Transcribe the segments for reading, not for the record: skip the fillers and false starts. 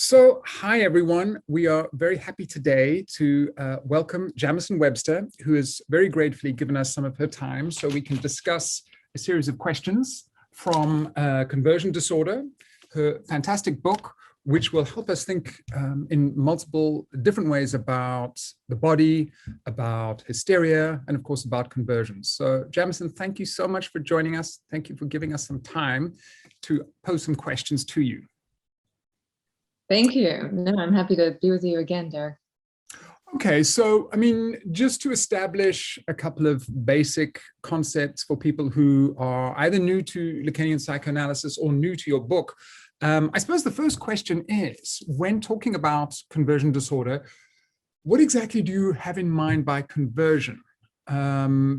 Hi everyone. We are very happy today to welcome Jamieson Webster, who has very gratefully given us some of her time so we can discuss a series of questions from conversion disorder, her fantastic book, which will help us think in multiple different ways about the body, about hysteria, and of course about conversions. So Jamieson, thank you so much for joining us. Thank you for giving us some time to pose some questions to you. Thank you. No, I'm happy to be with you again, Derek. Okay, so just to establish a couple of basic concepts for people who are either new to Lacanian psychoanalysis or new to your book, I suppose the first question is, when talking about conversion disorder, what exactly do you have in mind by conversion?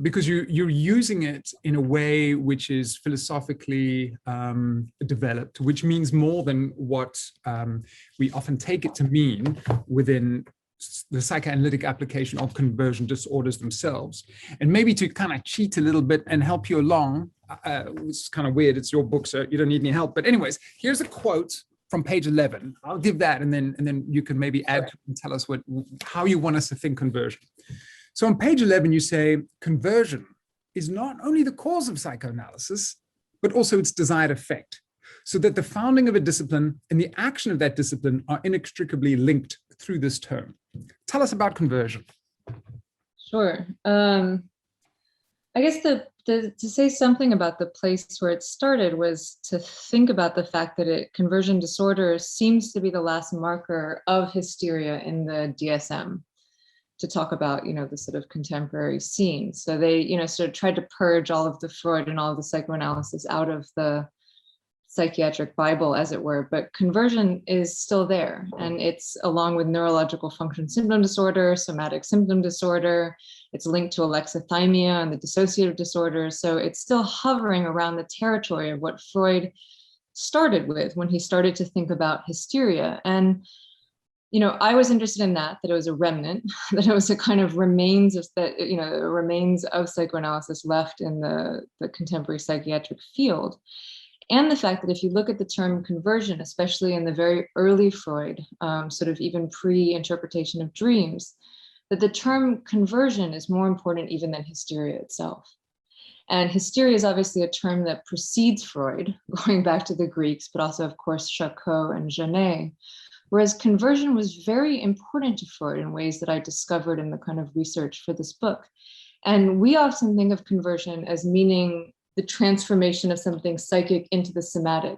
Because you're using it in a way which is philosophically developed, which means more than what we often take it to mean within the psychoanalytic application of conversion disorders themselves. And maybe to kind of cheat a little bit and help you along, it's kind of weird, it's your book, so you don't need any help. But anyways, here's a quote from page 11. I'll give that, and then you can maybe add and tell us how you want us to think conversion. So on page 11, you say, conversion is not only the cause of psychoanalysis, but also its desired effect, so that the founding of a discipline and the action of that discipline are inextricably linked through this term. Tell us about conversion. Sure. I guess to say something about the place where it started was to think about the fact that conversion disorder seems to be the last marker of hysteria in the DSM. To talk about, the sort of contemporary scene. So they, sort of tried to purge all of the Freud and all of the psychoanalysis out of the psychiatric Bible, as it were, but conversion is still there. And it's along with neurological function symptom disorder, somatic symptom disorder, it's linked to alexithymia and the dissociative disorders. So it's still hovering around the territory of what Freud started with when he started to think about hysteria. And I was interested in that it was a remnant, that it was a kind of remains of psychoanalysis left in the contemporary psychiatric field. And the fact that if you look at the term conversion, especially in the very early Freud, sort of even pre-interpretation of dreams, that the term conversion is more important even than hysteria itself. And hysteria is obviously a term that precedes Freud, going back to the Greeks, but also, of course, Charcot and Genet. Whereas conversion was very important to Freud in ways that I discovered in the kind of research for this book. And we often think of conversion as meaning the transformation of something psychic into the somatic.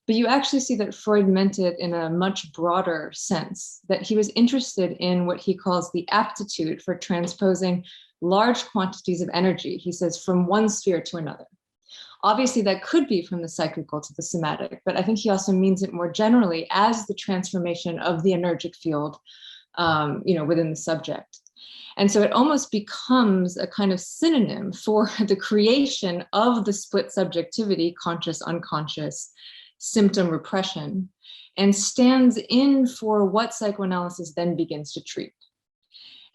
But you actually see that Freud meant it in a much broader sense, that he was interested in what he calls the aptitude for transposing large quantities of energy, he says, from one sphere to another. Obviously, that could be from the psychical to the somatic, but I think he also means it more generally as the transformation of the energetic field, within the subject. And so it almost becomes a kind of synonym for the creation of the split subjectivity, conscious, unconscious, symptom repression, and stands in for what psychoanalysis then begins to treat.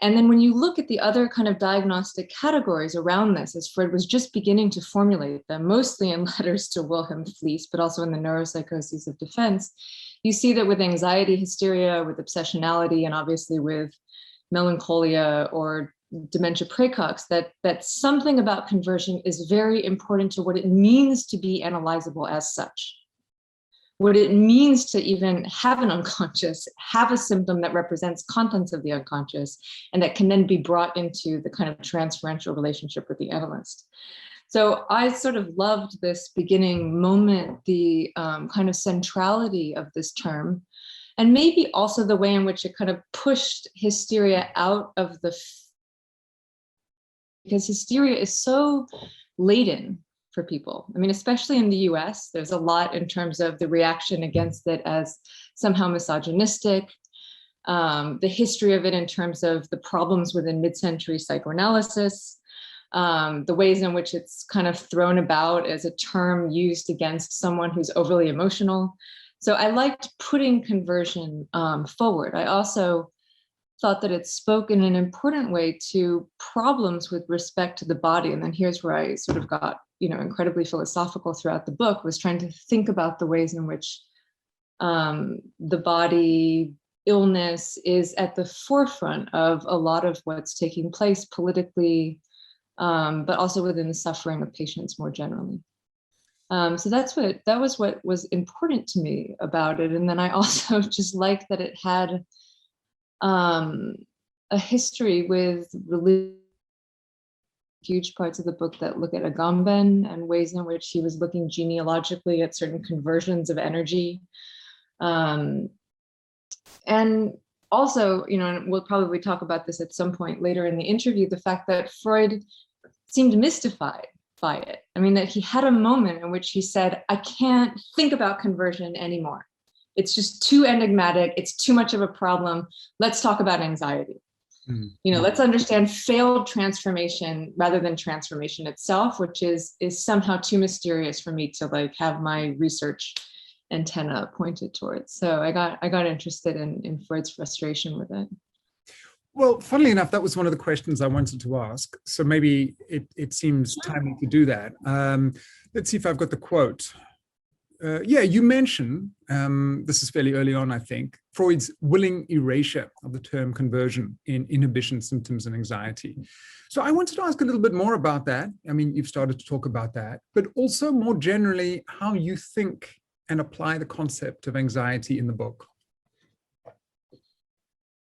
And then when you look at the other kind of diagnostic categories around this, as Freud was just beginning to formulate them, mostly in letters to Wilhelm Fliess, but also in the neuropsychoses of defense, you see that with anxiety, hysteria, with obsessionality, and obviously with melancholia or dementia praecox, that something about conversion is very important to what it means to be analyzable as such. What it means to even have an unconscious, have a symptom that represents contents of the unconscious, and that can then be brought into the kind of transferential relationship with the analyst. So I sort of loved this beginning moment, the kind of centrality of this term, and maybe also the way in which it kind of pushed hysteria out of because hysteria is so laden for people. I mean, especially in the US, there's a lot in terms of the reaction against it as somehow misogynistic, the history of it in terms of the problems within mid-century psychoanalysis, the ways in which it's kind of thrown about as a term used against someone who's overly emotional. So I liked putting conversion forward. I also thought that it spoke in an important way to problems with respect to the body. And then here's where I sort of got, incredibly philosophical throughout the book, was trying to think about the ways in which the body, illness is at the forefront of a lot of what's taking place politically, but also within the suffering of patients more generally. So that was what was important to me about it. And then I also just liked that it had a history with religion. Huge parts of the book that look at Agamben and ways in which he was looking genealogically at certain conversions of energy. And also, and we'll probably talk about this at some point later in the interview, the fact that Freud seemed mystified by it. I mean, that he had a moment in which he said, I can't think about conversion anymore. It's just too enigmatic. It's too much of a problem. Let's talk about anxiety. Let's understand failed transformation rather than transformation itself, which is somehow too mysterious for me to have my research antenna pointed towards. So I got interested in Freud's frustration with it. Well, funnily enough, that was one of the questions I wanted to ask. So maybe it seems timely to do that. Let's see if I've got the quote. Yeah, you mention, this is fairly early on, I think, Freud's willing erasure of the term conversion in inhibition symptoms and anxiety. So I wanted to ask a little bit more about that. I mean, you've started to talk about that, but also more generally, how you think and apply the concept of anxiety in the book.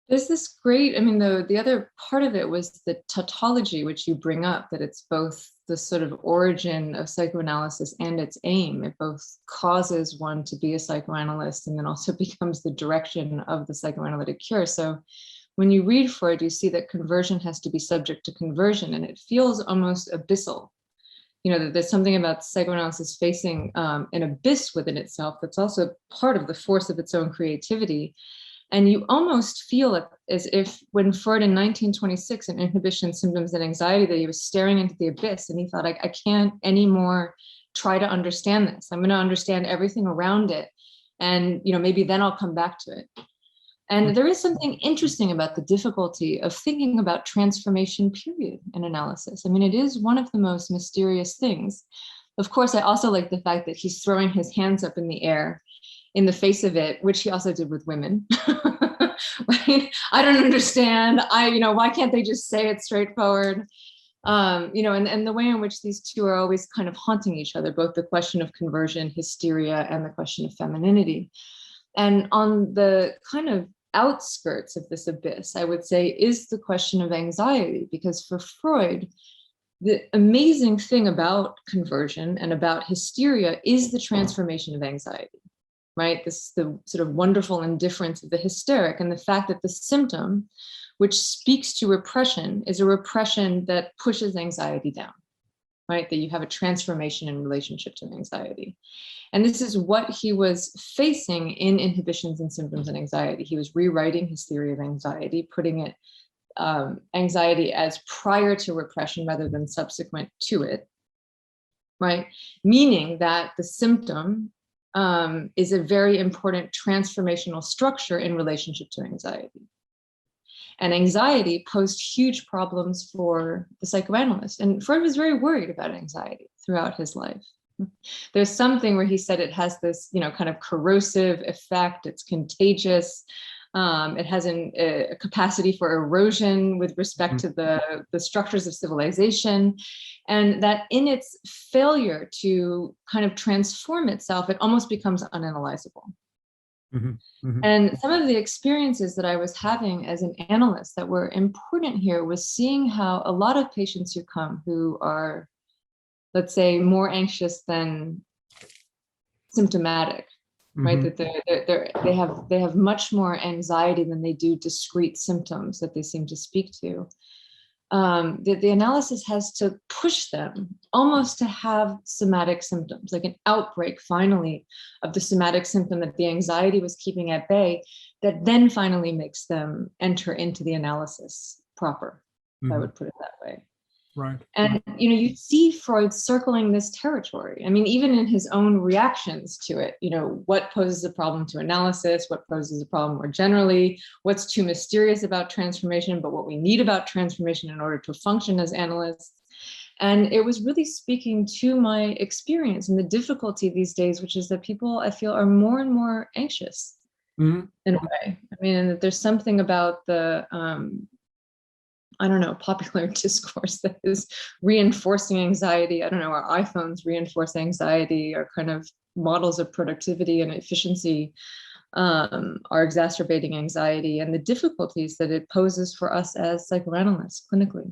There's this great, the other part of it was the tautology, which you bring up, that it's both the sort of origin of psychoanalysis and its aim. It both causes one to be a psychoanalyst and then also becomes the direction of the psychoanalytic cure. So when you read Freud, you see that conversion has to be subject to conversion, and it feels almost abyssal. That there's something about psychoanalysis facing an abyss within itself that's also part of the force of its own creativity. And you almost feel it as if when Freud in 1926 in Inhibition, Symptoms and Anxiety, that he was staring into the abyss and he thought, I can't anymore try to understand this. I'm going to understand everything around it. And, maybe then I'll come back to it. And there is something interesting about the difficulty of thinking about transformation, period, in analysis. It is one of the most mysterious things. Of course, I also like the fact that he's throwing his hands up in the air in the face of it, which he also did with women. Right? I don't understand. Why can't they just say it straightforward? And the way in which these two are always kind of haunting each other, both the question of conversion, hysteria, and the question of femininity. And on the kind of outskirts of this abyss, I would say, is the question of anxiety, because for Freud, the amazing thing about conversion and about hysteria is the transformation of anxiety. Right? This the sort of wonderful indifference of the hysteric, and the fact that the symptom, which speaks to repression, is a repression that pushes anxiety down, right? That you have a transformation in relationship to anxiety. And this is what he was facing in Inhibitions and Symptoms and Anxiety. He was rewriting his theory of anxiety, putting it anxiety as prior to repression rather than subsequent to it, right? Meaning that the symptom is a very important transformational structure in relationship to anxiety. And anxiety posed huge problems for the psychoanalyst. And Freud was very worried about anxiety throughout his life. There's something where he said it has this, kind of corrosive effect. It's contagious. It has a capacity for erosion with respect to the structures of civilization. And that in its failure to kind of transform itself, it almost becomes unanalyzable. Mm-hmm. Mm-hmm. And some of the experiences that I was having as an analyst that were important here was seeing how a lot of patients who come who are, let's say, more anxious than symptomatic, right? That they have much more anxiety than they do discrete symptoms that they seem to speak to. The analysis has to push them almost to have somatic symptoms, like an outbreak finally of the somatic symptom that the anxiety was keeping at bay, that then finally makes them enter into the analysis proper. If I would put it that way. Right. And, you see Freud circling this territory. Even in his own reactions to it, what poses a problem to analysis, what poses a problem more generally, what's too mysterious about transformation, but what we need about transformation in order to function as analysts. And it was really speaking to my experience and the difficulty these days, which is that people, I feel, are more and more anxious in a way. I mean, and that there's something about the, I don't know, popular discourse that is reinforcing anxiety. I don't know, our iPhones reinforce anxiety, or kind of models of productivity and efficiency are exacerbating anxiety and the difficulties that it poses for us as psychoanalysts clinically.